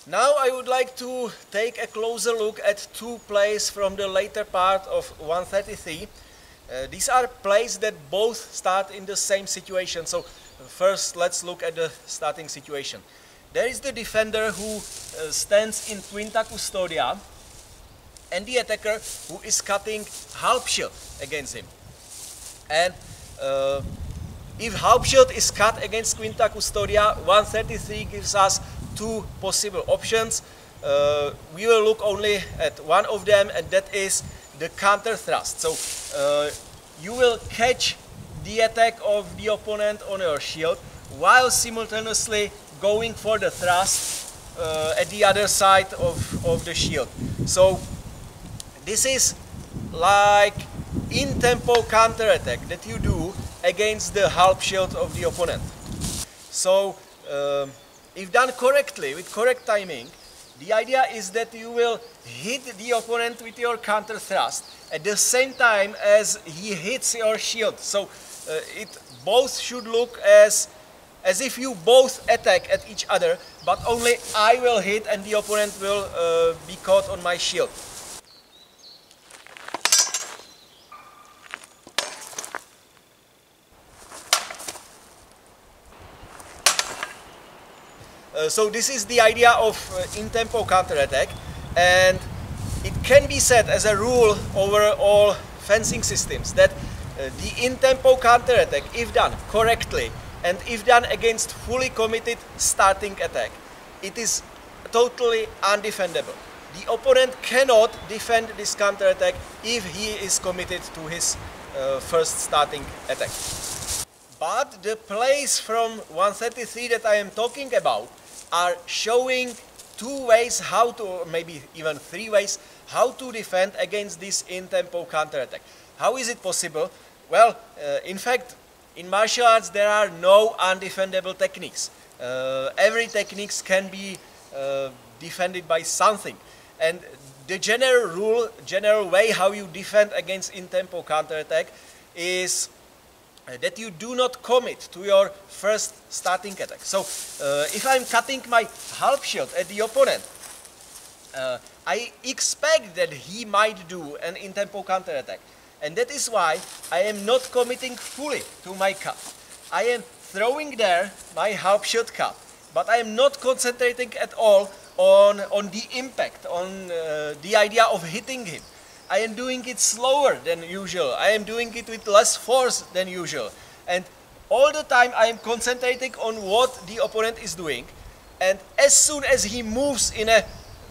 Now I would like to take a closer look at two plays from the later part of 133. These are plays that both start in the same situation. So first let's look at the starting situation. There is the defender who stands in quinta custodia and the attacker who is cutting half shield against him. And if half shield is cut against quinta custodia, 133 gives us two possible options. We will look only at one of them, and that is the counter thrust. So you will catch the attack of the opponent on your shield while simultaneously going for the thrust at the other side of the shield. So this is like in-tempo counter-attack that you do against the half shield of the opponent. So if done correctly, with correct timing, the idea is that you will hit the opponent with your counter thrust at the same time as he hits your shield. So it both should look as if you both attack at each other, but only I will hit and the opponent will be caught on my shield. So this is the idea of in-tempo counter-attack, and it can be said as a rule over all fencing systems that the in-tempo counter-attack, if done correctly and if done against fully committed starting attack, it is totally undefendable. The opponent cannot defend this counter-attack if he is committed to his first starting attack. But the plays from 133 that I am talking about are showing two ways how to, or maybe even three ways, how to defend against this in-tempo counter-attack. How is it possible? Well, in fact, in martial arts there are no undefendable techniques. Every technique can be defended by something. And the general rule, general way how you defend against in-tempo counter-attack is that you do not commit to your first starting attack. So if I'm cutting my half shield at the opponent, I expect that he might do an in-tempo counter-attack. And that is why I am not committing fully to my cut. I am throwing there my half shield cut, but I am not concentrating at all on the impact, on the idea of hitting him. I am doing it slower than usual. I am doing it with less force than usual. And all the time I am concentrating on what the opponent is doing. And as soon as he moves in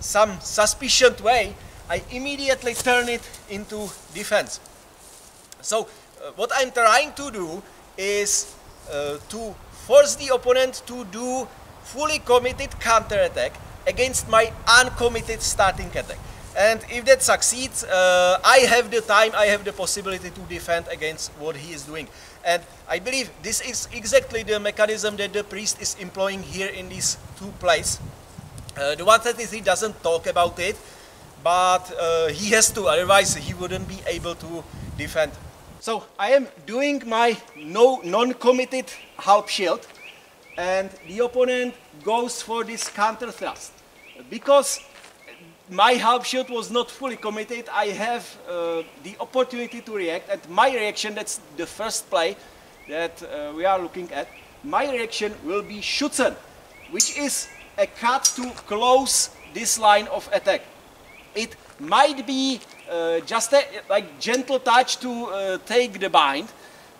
some suspicious way, I immediately turn it into defense. So what I'm trying to do is to force the opponent to do fully committed counter-attack against my uncommitted starting attack. And if that succeeds, I have the time, I have the possibility to defend against what he is doing. And I believe this is exactly the mechanism that the priest is employing here in these two plays. The 133 doesn't talk about it, but he has to, otherwise he wouldn't be able to defend. So I am doing my non-committed half shield, and the opponent goes for this counter thrust. Because my half shield was not fully committed, I have the opportunity to react, and my reaction, that's the first play that we are looking at, my reaction will be Schützen, which is a cut to close this line of attack. It might be just a gentle touch to take the bind,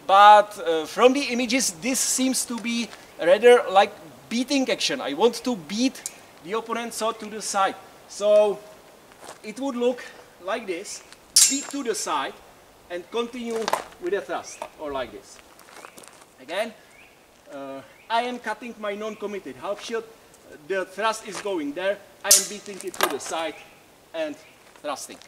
but from the images this seems to be rather like beating action. I want to beat the opponent so to the side. So it would look like this, beat to the side and continue with a thrust, or like this. Again, I am cutting my non-committed half shield, the thrust is going there, I am beating it to the side and thrusting.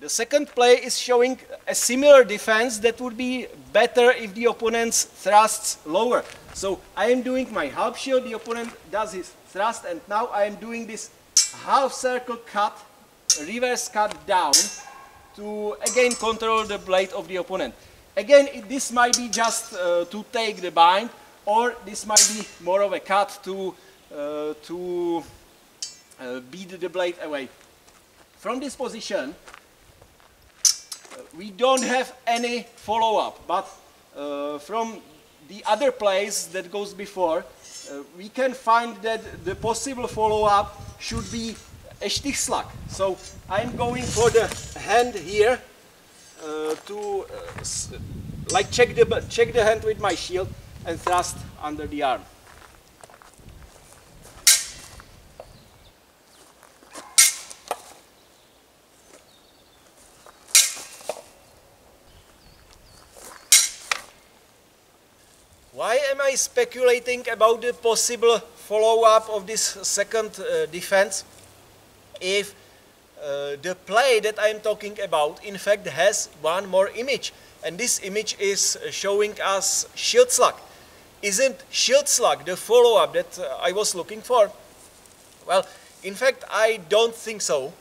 The second play is showing a similar defense that would be better if the opponent's thrusts lower. So I am doing my half shield, the opponent does his thrust, and now I am doing this half circle cut reverse cut down to again control the blade of the opponent. Again, this might be just to take the bind, or this might be more of a cut to beat the blade away. From this position, we don't have any follow-up, but from the other place that goes before, we can find that the possible follow-up should be a Stichschlag. So I'm going for the hand here to like check the hand with my shield and thrust under the arm. Why am I speculating about the possible follow-up of this second defense if the play that I'm talking about in fact has one more image, and this image is showing us Schildschlag? Isn't Schildschlag the follow-up that I was looking for? Well, in fact I don't think so,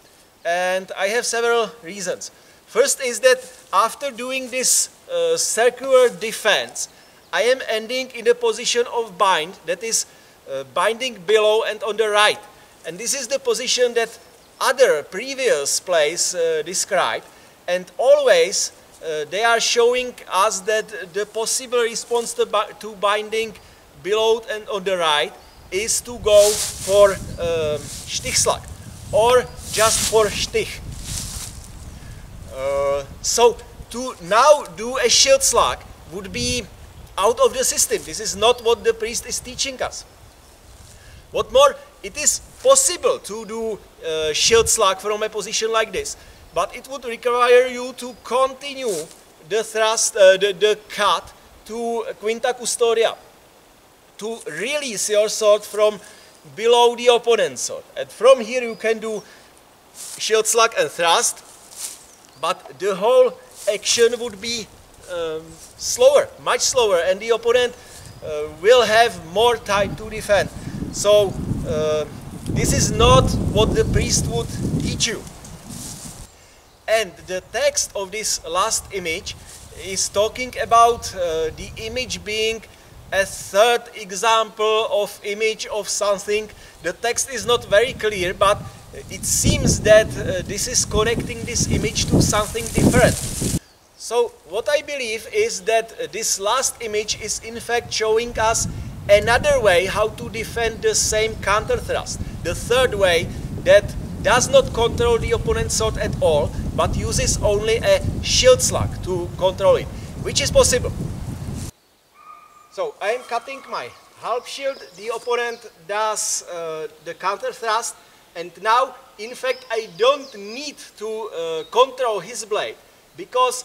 and I have several reasons. First is that after doing this circular defense, I am ending in a position of bind that is binding below and on the right. And this is the position that other previous plays described. And always they are showing us that the possible response to binding below and on the right is to go for Stichschlag or just for Stich. So to now do a Schildschlag would be out of the system. This is not what the priest is teaching us. What more, it is possible to do Schildschlag from a position like this, but it would require you to continue the thrust, the cut to quinta custodia, to release your sword from below the opponent's sword. And from here you can do Schildschlag and thrust, but the whole action would be slower, much slower, and the opponent will have more time to defend. So this is not what the priest would teach you. And the text of this last image is talking about the image being a third example of image of something. The text is not very clear, but it seems that this is connecting this image to something different. So what I believe is that this last image is in fact showing us another way how to defend the same counter thrust. The third way that does not control the opponent's sword at all, but uses only a Schildschlag to control it, which is possible. So I am cutting my half shield, the opponent does the counter thrust, and now in fact I don't need to control his blade because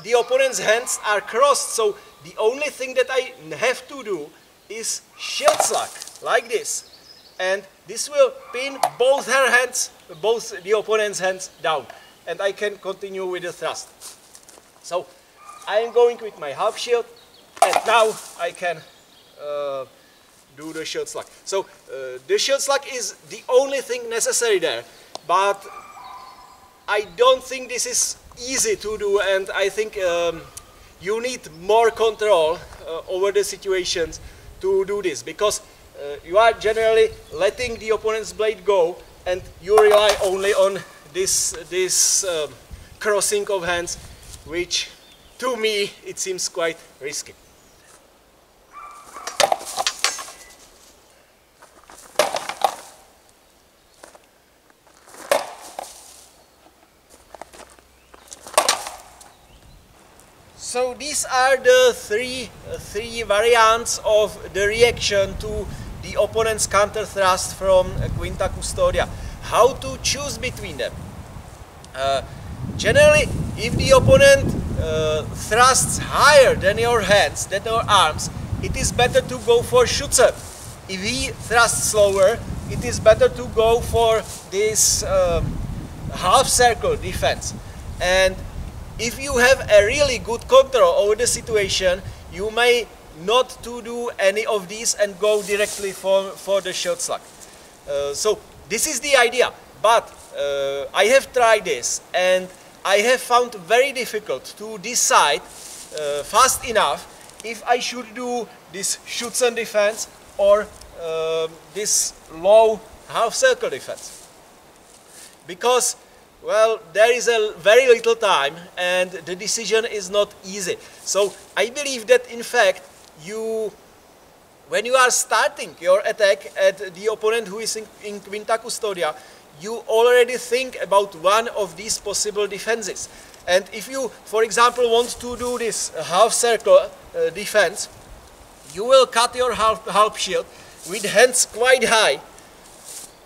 the opponent's hands are crossed, so the only thing that I have to do is Schildschlag, like this. And this will pin both her hands, both the opponent's hands down. And I can continue with the thrust. So I am going with my half shield, and now I can do the Schildschlag. So the Schildschlag is the only thing necessary there, but I don't think this is easy to do, and I think you need more control over the situations to do this, because you are generally letting the opponent's blade go and you rely only on this crossing of hands, which to me it seems quite risky. So these are the three variants of the reaction to the opponent's counter thrust from quinta custodia. How to choose between them? Generally, if the opponent thrusts higher than your hands, than your arms, it is better to go for Schütze. If he thrusts slower, it is better to go for this half circle defense. And if you have a really good control over the situation, you may not to do any of these and go directly for the Schildschlag. So this is the idea. But I have tried this, and I have found very difficult to decide fast enough if I should do this Schützen defense or this low half circle defense. Because, well, there is a very little time and the decision is not easy. So I believe that in fact when you are starting your attack at the opponent who is in quinta custodia, you already think about one of these possible defenses. And if you, for example, want to do this half circle defense, you will cut your half shield with hands quite high,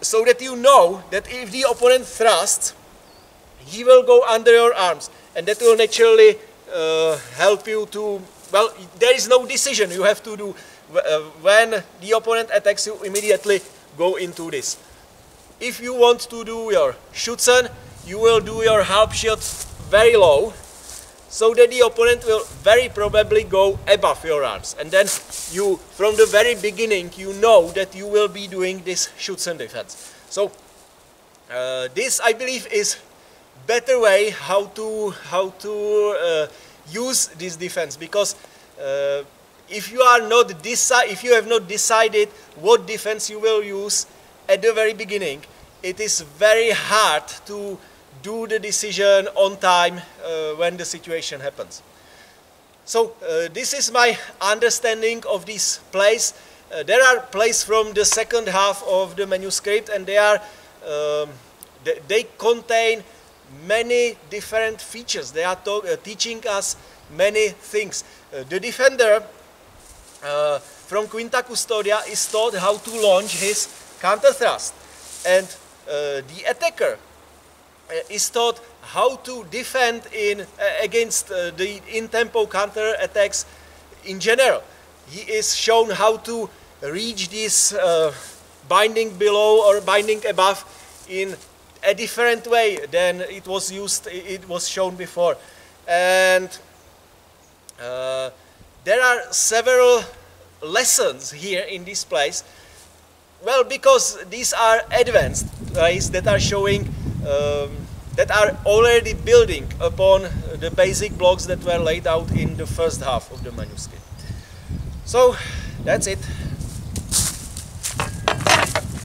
so that you know that if the opponent thrusts, he will go under your arms, and that will naturally help you to, well, there is no decision you have to do. When the opponent attacks, you immediately go into this. If you want to do your Schützen, you will do your half shield very low, so that the opponent will very probably go above your arms. And then you, from the very beginning, you know that you will be doing this Schützen defense. So this, I believe, is better way how to use this defense, because if you have not decided what defense you will use at the very beginning, it is very hard to do the decision on time when the situation happens. So this is my understanding of these plays. There are plays from the second half of the manuscript, and they contain many different features. They are teaching us many things. The defender from quinta custodia is taught how to launch his counter thrust, and the attacker is taught how to defend against the in-tempo counter attacks in general. He is shown how to reach this binding below or binding above in a different way than it was shown before. And there are several lessons here in this place. Well, because these are advanced plays that are showing, that are already building upon the basic blocks that were laid out in the first half of the manuscript. So that's it.